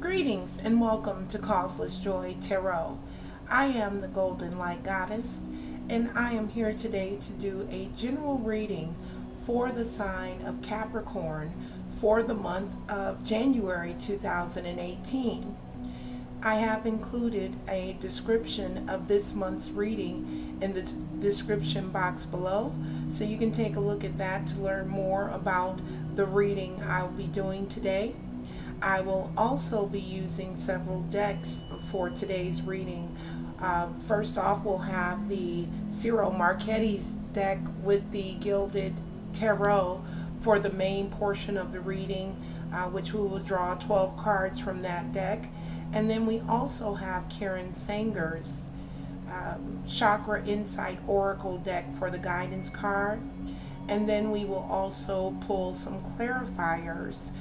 Greetings and welcome to Causeless Joy Tarot. I am the Golden Light Goddess, and I am here today to do a general reading for the sign of Capricorn for the month of January 2018. I have included a description of this month's reading in the description box below, so you can take a look at that to learn more about the reading I'll be doing today. I will also be using several decks for today's reading. First off, we'll have the Ciro Marchetti's deck with the Gilded Tarot for the main portion of the reading, which we will draw 12 cards from that deck. And then we also have Karen Sanger's Chakra Insight Oracle deck for the guidance card. And then we will also pull some clarifiers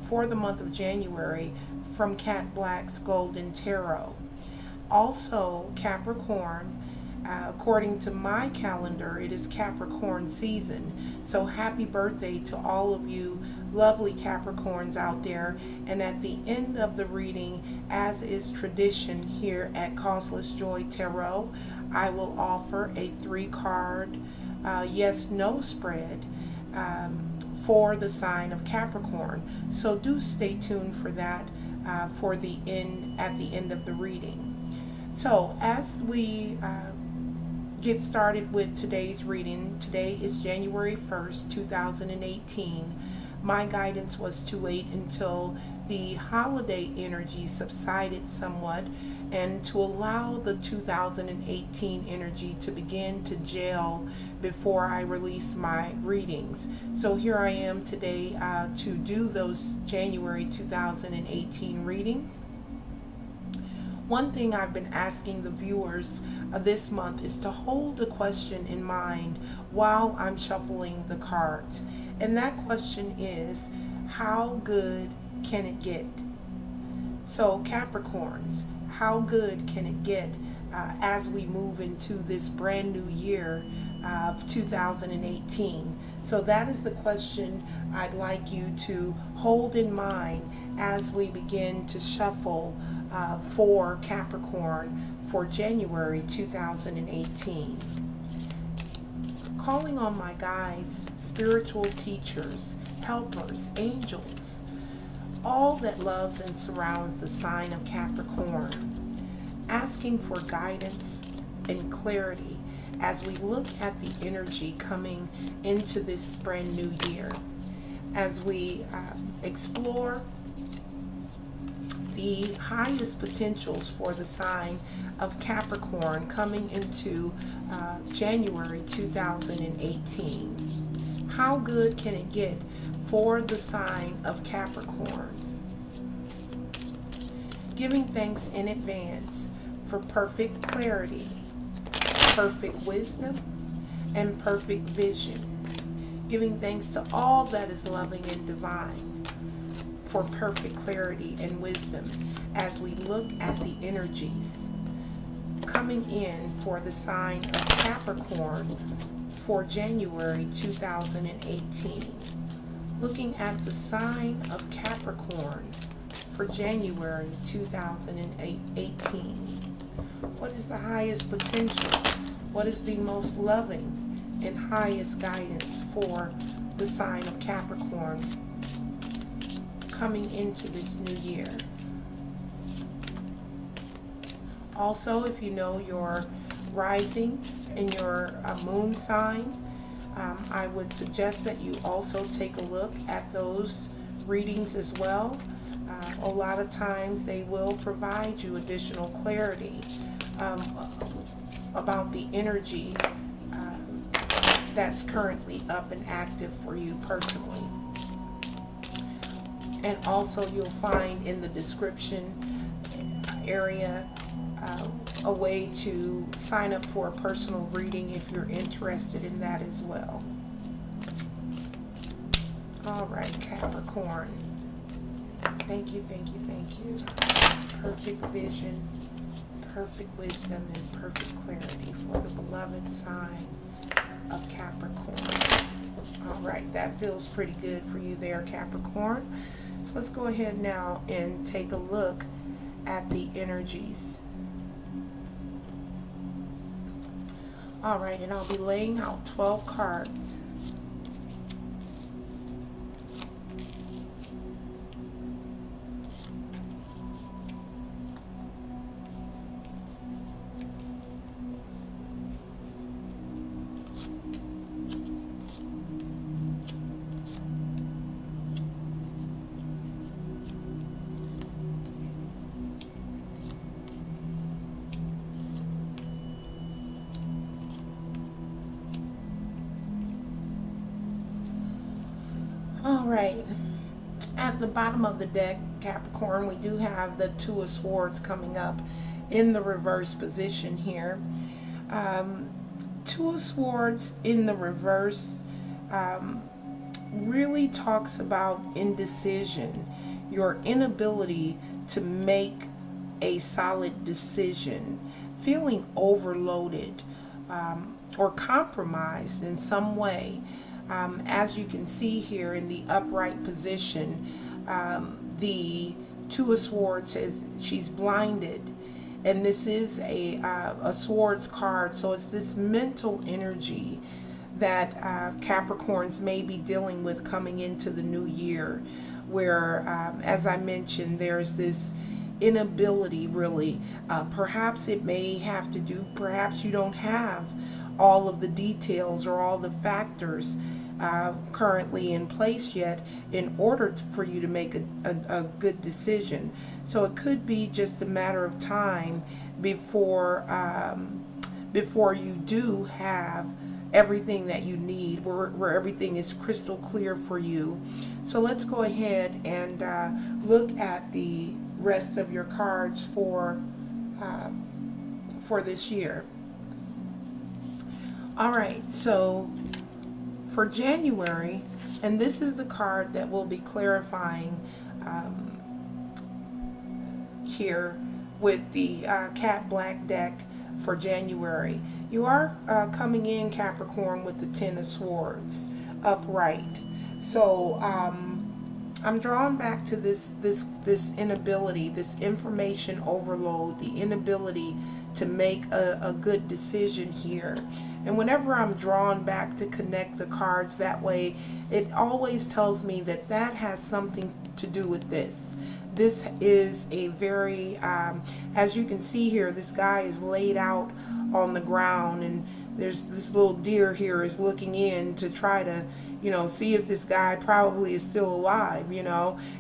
for the month of January from Cat Black's Golden Tarot. Also, Capricorn, according to my calendar, it is Capricorn season. So happy birthday to all of you lovely Capricorns out there. And at the end of the reading, as is tradition here at Causeless Joy Tarot, I will offer a 3-card yes/no spread for the sign of Capricorn. So do stay tuned for that at the end of the reading. So as we get started with today's reading, today is January 1st, 2018. My guidance was to wait until the holiday energy subsided somewhat and to allow the 2018 energy to begin to gel before I release my readings. So here I am today to do those January 2018 readings. One thing I've been asking the viewers this month is to hold a question in mind while I'm shuffling the cards. And that question is, how good can it get? So Capricorns, how good can it get as we move into this brand new year of 2018? So that is the question I'd like you to hold in mind as we begin to shuffle for Capricorn for January 2018. Calling on my guides, spiritual teachers, helpers, angels, all that loves and surrounds the sign of Capricorn, asking for guidance and clarity as we look at the energy coming into this brand new year, as we explore the highest potentials for the sign of Capricorn coming into January 2018. How good can it get for the sign of Capricorn? Giving thanks in advance for perfect clarity, perfect wisdom, and perfect vision. Giving thanks to all that is loving and divine for perfect clarity and wisdom as we look at the energies coming in for the sign of Capricorn for January 2018. Looking at the sign of Capricorn for January 2018. What is the highest potential? What is the most loving and highest guidance for the sign of Capricorn coming into this new year? Also, if you know your rising and your moon sign, I would suggest that you also take a look at those readings as well. A lot of times they will provide you additional clarity about the energy that's currently up and active for you personally. And also you'll find in the description area a way to sign up for a personal reading if you're interested in that as well. All right, Capricorn. Thank you, thank you, thank you. Perfect vision, perfect wisdom, and perfect clarity for the beloved sign of Capricorn. All right, that feels pretty good for you there, Capricorn. So let's go ahead now and take a look at the energies. All right, and I'll be laying out 12 cards. All right. At the bottom of the deck, Capricorn, we do have the Two of Swords coming up in the reverse position here. Um, Two of Swords in the reverse really talks about indecision, your inability to make a solid decision, feeling overloaded or compromised in some way. As you can see here in the upright position, the Two of Swords says she's blinded, and this is a Swords card, so it's this mental energy that Capricorns may be dealing with coming into the new year, where, as I mentioned, there's this inability really. Perhaps it may have to do, perhaps you don't have all of the details or all the factors currently in place yet in order for you to make a good decision. So it could be just a matter of time before before you do have everything that you need, where everything is crystal clear for you. So let's go ahead and look at the rest of your cards for this year. All right, so for January, and this is the card that will be clarifying here with the Cat Black deck for January. You are coming in, Capricorn, with the Ten of Swords upright. So I'm drawn back to this inability, this information overload, the inability to make a good decision here. And whenever I'm drawn back to connect the cards that way, it always tells me that that has something to do with this. This is a very, as you can see here, this guy is laid out on the ground, and there's this little deer here is looking in to try to, see if this guy probably is still alive,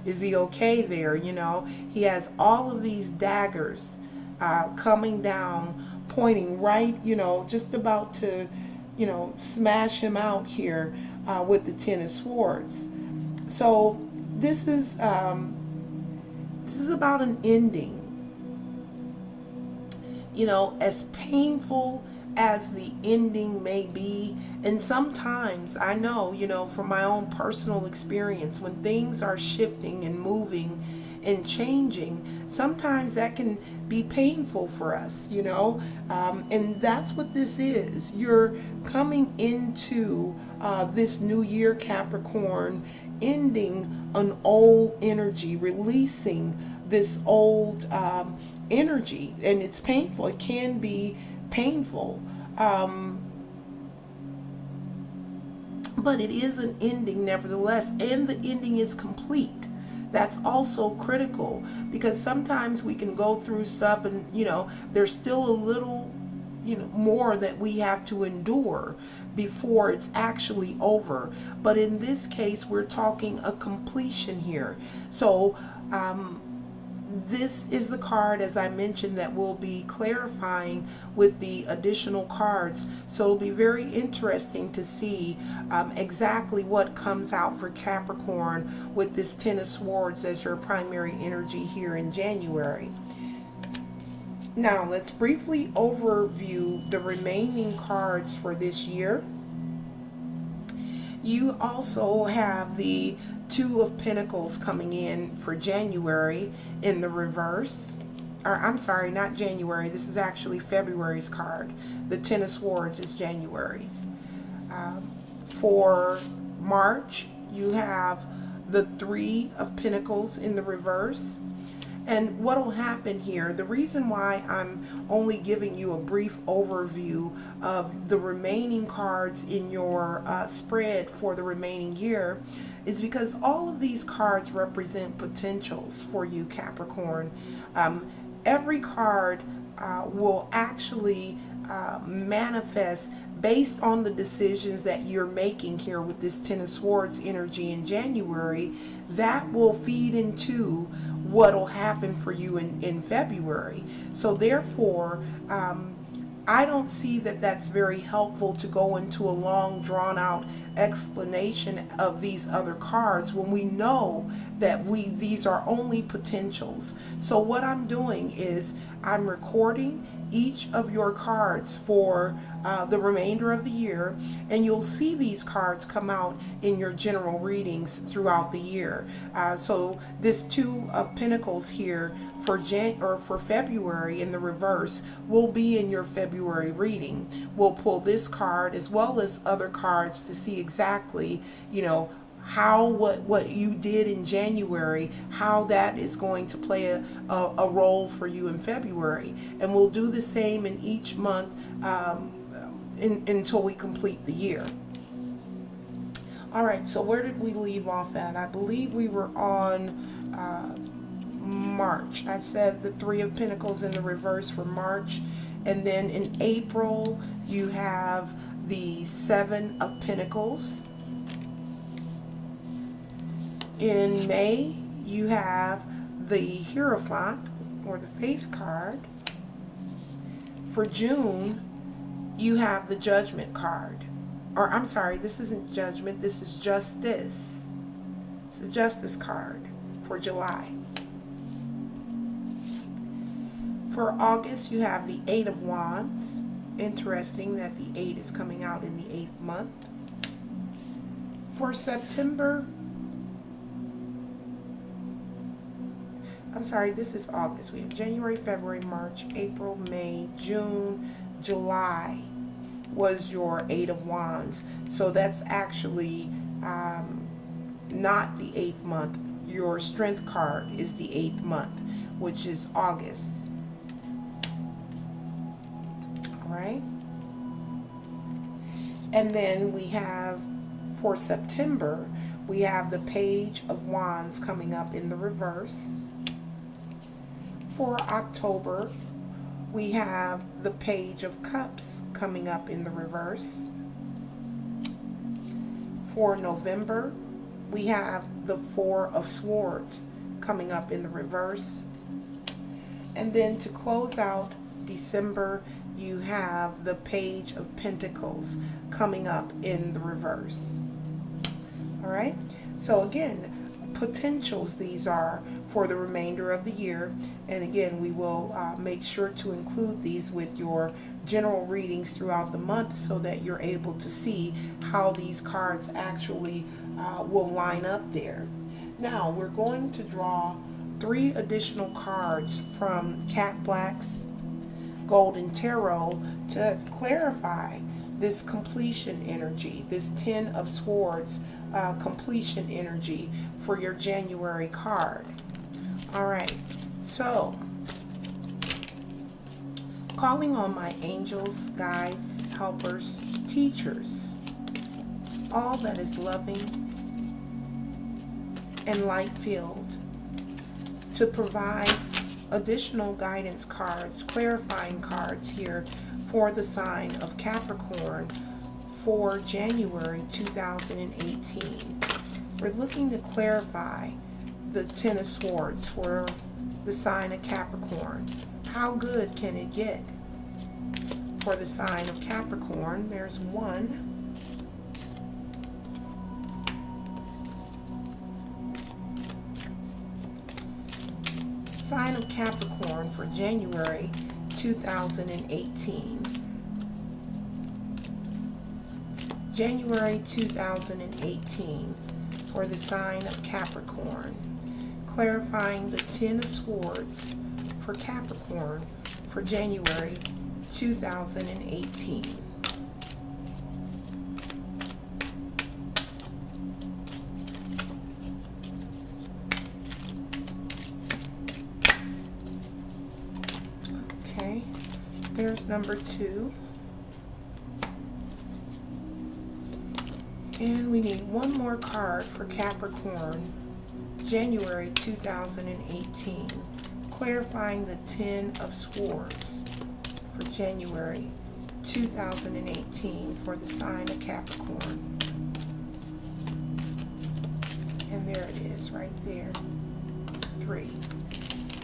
is he okay there, He has all of these daggers coming down, pointing right, just about to, smash him out here with the Ten of Swords. So this is about an ending. As painful as the ending may be, and sometimes I know, from my own personal experience, when things are shifting and moving and changing, sometimes that can be painful for us, and that's what this is. You're coming into this new year, Capricorn, ending an old energy, releasing this old energy, and it's painful. It can be painful, but it is an ending nevertheless, and the ending is complete. That's also critical, because sometimes we can go through stuff and there's still a little more that we have to endure before it's actually over. But in this case, we're talking a completion here. So this is the card, as I mentioned, that will be clarifying with the additional cards. So it'll be very interesting to see exactly what comes out for Capricorn with this Ten of Swords as your primary energy here in January. Now let's briefly overview the remaining cards for this year. You also have the Two of Pentacles coming in for January in the reverse. Or I'm sorry, not January. This is actually February's card. The Ten of Swords is January's. For March, you have the Three of Pentacles in the reverse. And what will happen here, the reason why I'm only giving you a brief overview of the remaining cards in your spread for the remaining year, is because all of these cards represent potentials for you, Capricorn. Every card will actually manifest based on the decisions that you're making here with this Ten of Swords energy in January. That will feed into what will happen for you in February. So therefore, I don't see that that's very helpful to go into a long drawn out explanation of these other cards when we know that these are only potentials. So what I'm doing is I'm recording each of your cards for the remainder of the year, and you'll see these cards come out in your general readings throughout the year. So this Two of Pentacles here for February in the reverse will be in your February reading. We'll pull this card as well as other cards to see exactly, you know, how what you did in January, how that is going to play a role for you in February. And we'll do the same in each month until we complete the year. All right, so where did we leave off at? I believe we were on March. I said the Three of Pentacles in the reverse for March. And then in April, you have the Seven of Pentacles. In May, you have the Hierophant, or the Faith card. For June, you have the Judgment card. Or, I'm sorry, this isn't Judgment, this is Justice. It's the Justice card for July. For August, you have the Eight of Wands. Interesting that the 8 is coming out in the 8th month. For September, I'm sorry, this is August. We have January, February, March, April, May, June, July was your Eight of Wands. So that's actually not the 8th month. Your Strength card is the 8th month, which is August. All right. And then we have, for September, we have the Page of Wands coming up in the reverse. For October, we have the Page of Cups coming up in the reverse. For November, we have the Four of Swords coming up in the reverse. And then to close out December, you have the Page of Pentacles coming up in the reverse. All right, so again, potentials these are for the remainder of the year. And again, we will make sure to include these with your general readings throughout the month so that you're able to see how these cards actually will line up there. Now we're going to draw 3 additional cards from Cat Black's Golden Tarot to clarify this completion energy, this Ten of Swords completion energy for your January card. All right, so calling on my angels, guides, helpers, teachers, all that is loving and light-filled, to provide additional guidance cards, clarifying cards here for the sign of Capricorn for January 2018. We're looking to clarify the Ten of Swords for the sign of Capricorn. How good can it get for the sign of Capricorn? There's one. Sign of Capricorn for January 2018. January 2018 for the sign of Capricorn. Clarifying the Ten of Swords for Capricorn for January 2018. There's number 2. And we need one more card for Capricorn, January 2018. Clarifying the 10 of Swords for January 2018 for the sign of Capricorn. And there it is right there. 3.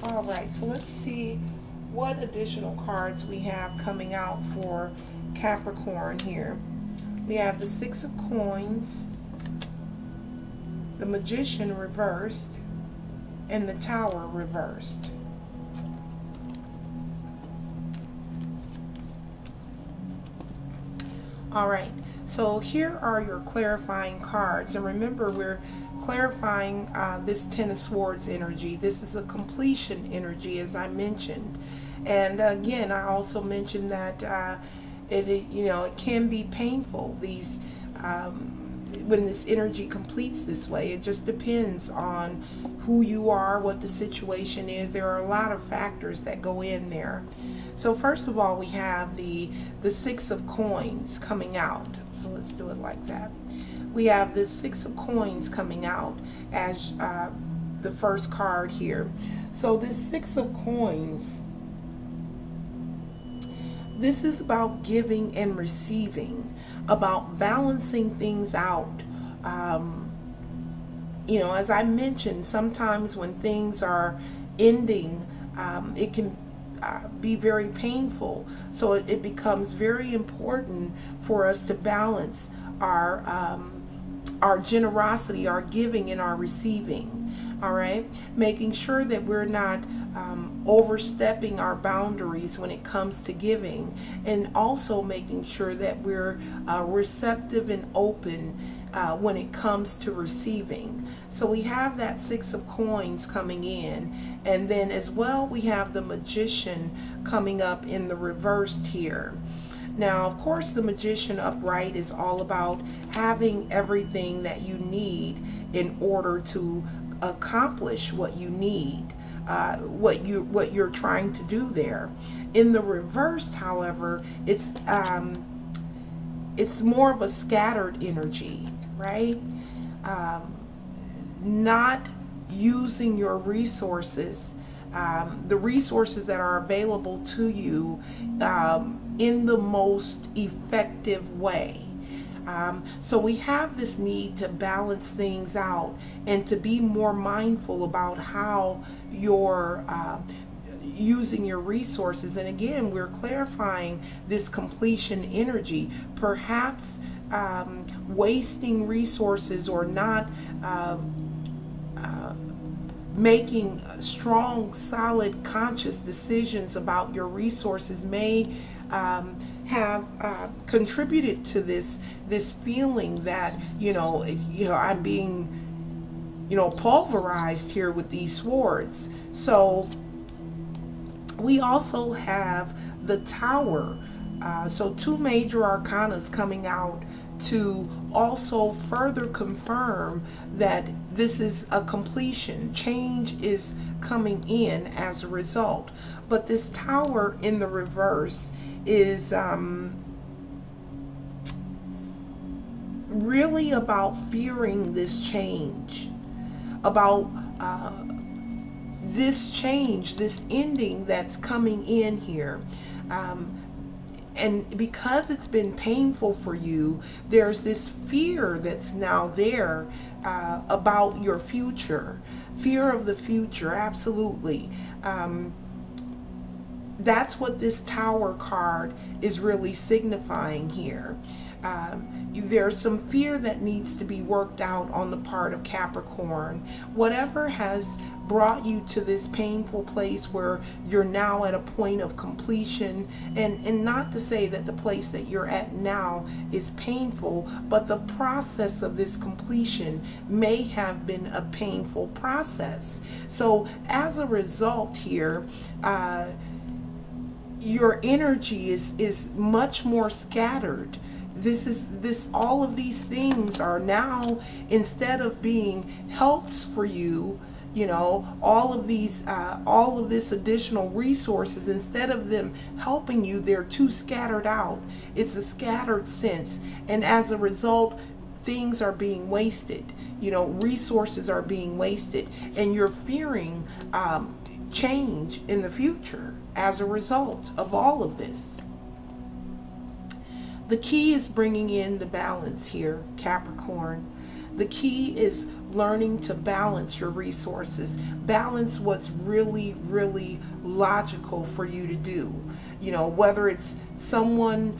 All right, so let's see what additional cards we have coming out for Capricorn here. We have the 6 of Coins, the Magician reversed, and the Tower reversed. All right, so here are your clarifying cards. And remember, we're clarifying this 10 of Swords energy. This is a completion energy, as I mentioned. And again, I also mentioned that it can be painful. These when this energy completes this way, it just depends on who you are, what the situation is. There are a lot of factors that go in there. So first of all, we have the 6 of Coins coming out. So let's do it like that. We have the 6 of Coins coming out as the first card here. So this 6 of Coins, this is about giving and receiving, about balancing things out. As I mentioned, sometimes when things are ending, it can be very painful. So it becomes very important for us to balance our generosity, our giving, and our receiving. All right, making sure that we're not overstepping our boundaries when it comes to giving, and also making sure that we're receptive and open when it comes to receiving. So we have that 6 of Coins coming in, and then as well we have the Magician coming up in the reversed here. Now, of course, the Magician upright is all about having everything that you need in order to accomplish what you need, what you're trying to do there. In the reversed, however, it's more of a scattered energy, right? Not using your resources, the resources that are available to you in the most effective way. So we have this need to balance things out and to be more mindful about how you're using your resources. And again, we're clarifying this completion energy. Perhaps wasting resources or not making strong, solid, conscious decisions about your resources may have contributed to this feeling that I'm being pulverized here with these swords. So we also have the Tower. So 2 major arcanas coming out to also further confirm that this is a completion. Change is coming in as a result. But this Tower in the reverse is really about fearing this change, about this change, this ending that's coming in here. And because it's been painful for you, there's this fear that's now there about your future. Fear of the future, absolutely. That's what this Tower card is really signifying here. There's some fear that needs to be worked out on the part of Capricorn. Whatever has brought you to this painful place where you're now at a point of completion, and not to say that the place that you're at now is painful, but the process of this completion may have been a painful process. So as a result here, your energy is much more scattered. All of these things are now, instead of being helps for you, all of this additional resources, instead of them helping you, they're too scattered out. It's a scattered sense, and as a result, things are being wasted. Resources are being wasted, and you're fearing change in the future as a result of all of this. The key is bringing in the balance here, Capricorn. The key is learning to balance your resources. Balance what's really, really logical for you to do. Whether it's someone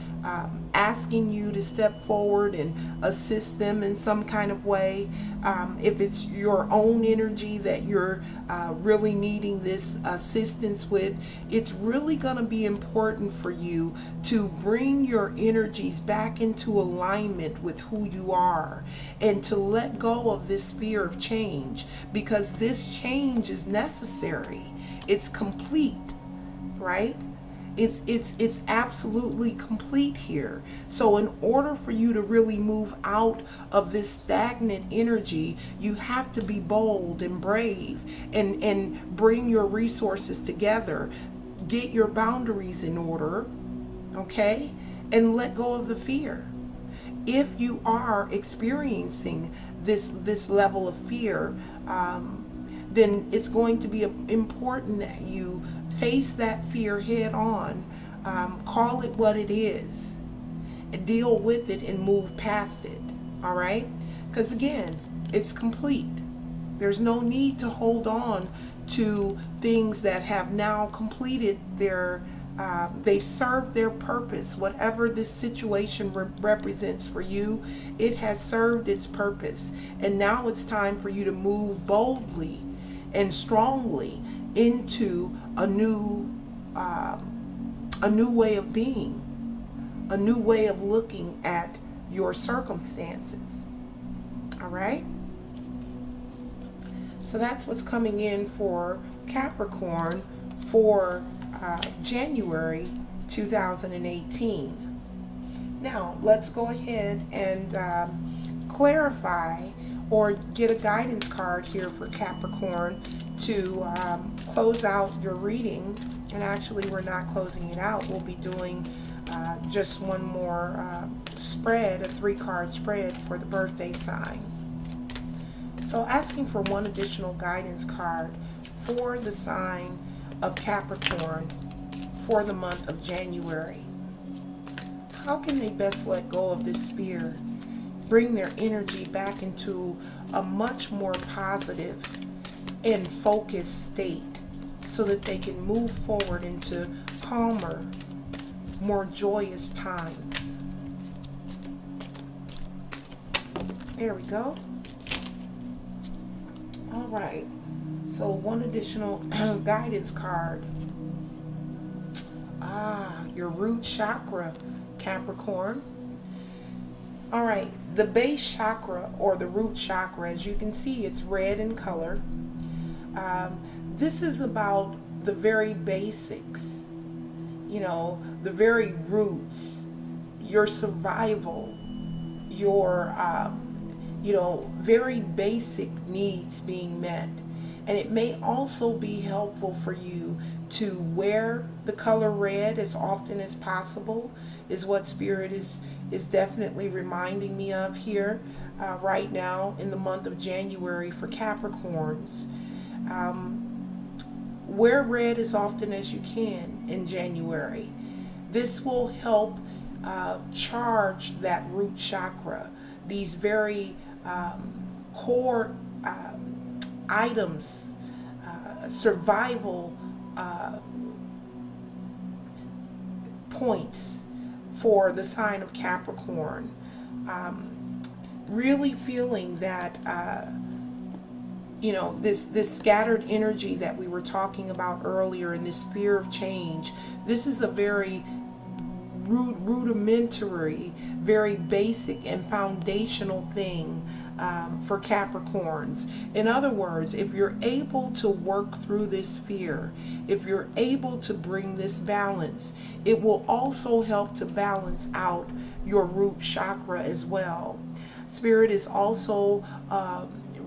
asking you to step forward and assist them in some kind of way. If it's your own energy that you're really needing this assistance with, it's really going to be important for you to bring your energies back into alignment with who you are, and to let go of this fear of change, because this change is necessary. It's complete, right? It's absolutely complete here. So in order for you to really move out of this stagnant energy, you have to be bold and brave, and bring your resources together, get your boundaries in order, okay? And let go of the fear. If you are experiencing this level of fear, then it's going to be important that you face that fear head on. Call it what it is. Deal with it and move past it. All right? Because again, it's complete. There's no need to hold on to things that have now completed they've served their purpose. Whatever this situation represents for you, it has served its purpose. And now it's time for you to move boldly and strongly into a new way of being, a new way of looking at your circumstances. All right? So that's what's coming in for Capricorn for January 2018. Now, let's go ahead and clarify or get a guidance card here for Capricorn to close out your reading. And actually, we're not closing it out. We'll be doing just one more spread, a 3-card spread for the birthday sign. So asking for one additional guidance card for the sign of Capricorn for the month of January. How can they best let go of this fear, bring their energy back into a much more positive and focused state, so that they can move forward into calmer, more joyous times? There we go. All right. So one additional guidance card. Your root chakra, Capricorn. All right. The base chakra, or the root chakra, as you can see, it's red in color. This is about the very basics, the very roots, your survival, your, very basic needs being met. And it may also be helpful for you to wear the color red as often as possible, is what Spirit is definitely reminding me of here right now in the month of January for Capricorns. Wear red as often as you can in January. This will help charge that root chakra, these very core items, survival points for the sign of Capricorn. Really feeling that this scattered energy that we were talking about earlier, and this fear of change. This is a very rudimentary, very basic and foundational thing for Capricorns. In other words, if you're able to work through this fear, if you're able to bring this balance, it will also help to balance out your root chakra as well. Spirit is also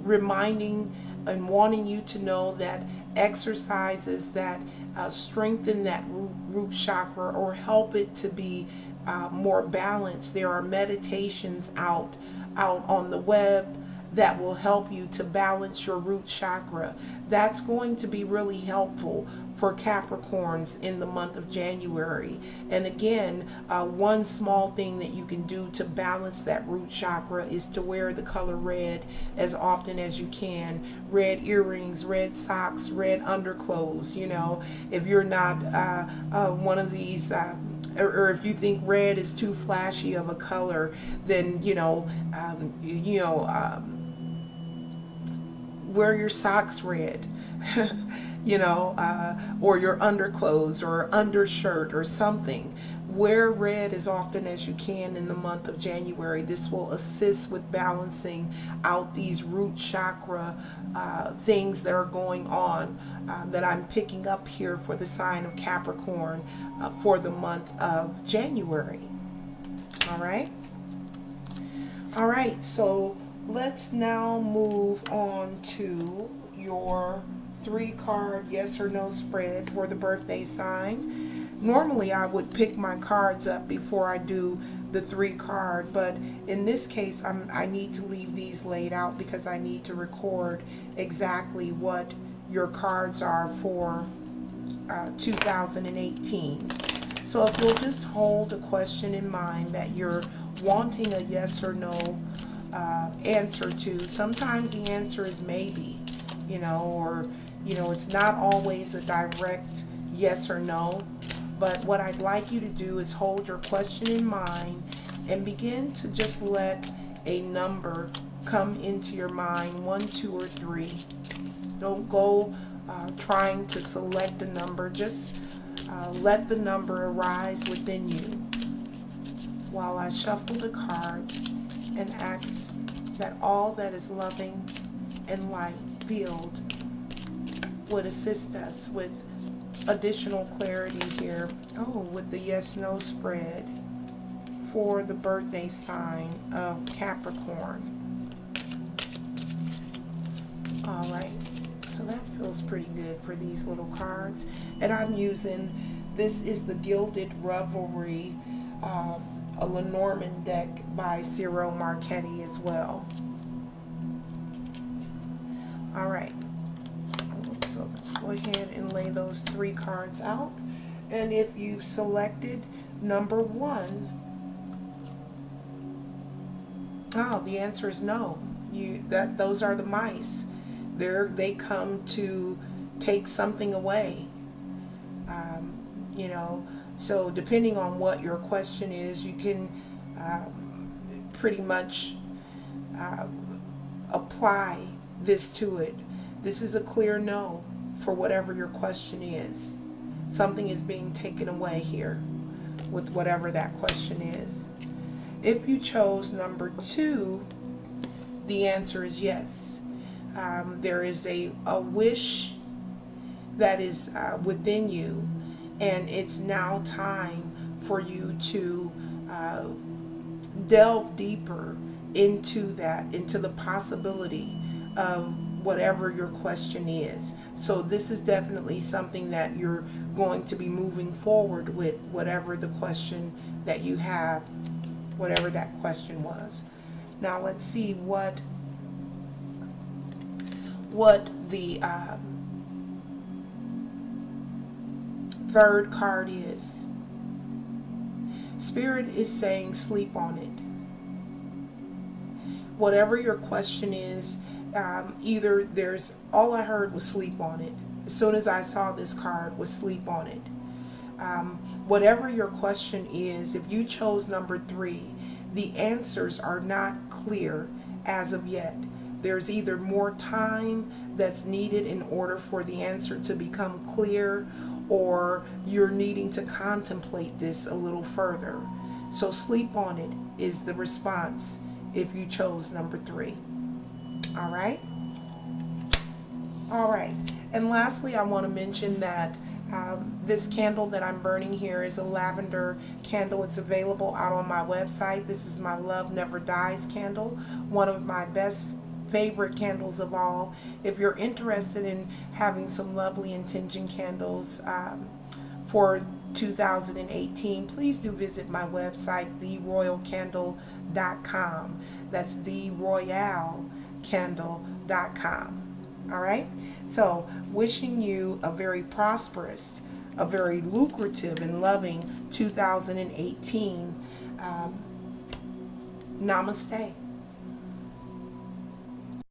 reminding and wanting you to know that exercises that strengthen that root chakra or help it to be more balanced. There are meditations out on the web that will help you to balance your root chakra. That's going to be really helpful for Capricorns in the month of January. And again, one small thing that you can do to balance that root chakra is to wear the color red as often as you can. Red earrings, red socks, red underclothes. You know, if you're not one of these or if you think red is too flashy of a color, then wear your socks red, or your underclothes or undershirt or something. Wear red as often as you can in the month of January. This will assist with balancing out these root chakra things that are going on that I'm picking up here for the sign of Capricorn for the month of January. All right. All right. So let's now move on to your 3-card yes or no spread for the birthday sign. Normally I would pick my cards up before I do the 3-card, but in this case I need to leave these laid out because I need to record exactly what your cards are for 2018. So if you'll just hold a question in mind that you're wanting a yes or no answer to. Sometimes the answer is maybe, or it's not always a direct yes or no. But what I'd like you to do is hold your question in mind and begin to just let a number come into your mind, 1, 2, or 3. Don't go trying to select a number. Just let the number arise within you while I shuffle the cards and ask that all that is loving and light-filled would assist us with additional clarity here. With the yes-no spread for the birthday sign of Capricorn. All right. So that feels pretty good for these little cards. And I'm using, this is the Gilded Revelry, a Lenormand deck by Ciro Marchetti as well. All right. So let's go ahead and lay those 3 cards out. And if you've selected number 1, the answer is no. Those are the mice. They come to take something away. So depending on what your question is, you can pretty much apply this to it. This is a clear no for whatever your question is. Something is being taken away here with whatever that question is. If you chose number 2, the answer is yes. There is a wish that is within you, and it's now time for you to delve deeper into the possibility of whatever your question is. So this is definitely something that you're going to be moving forward with, whatever the question that you have, whatever that question was. Now let's see what the 3rd card is. Spirit is saying sleep on it. Whatever your question is, either all I heard was sleep on it. As soon as I saw this card, was sleep on it. Whatever your question is, if you chose number 3, the answers are not clear as of yet. There's either more time that's needed in order for the answer to become clear, or you're needing to contemplate this a little further. So sleep on it is the response if you chose number 3. All right? All right. And lastly, I want to mention that this candle that I'm burning here is a lavender candle. It's available out on my website. This is my Love Never Dies candle, one of my best favorite candles of all. If you're interested in having some lovely intention candles for 2018, please do visit my website, theroyalcandle.com. That's theroyalcandle.com. All right. So, wishing you a very prosperous, a very lucrative and loving 2018. Namaste.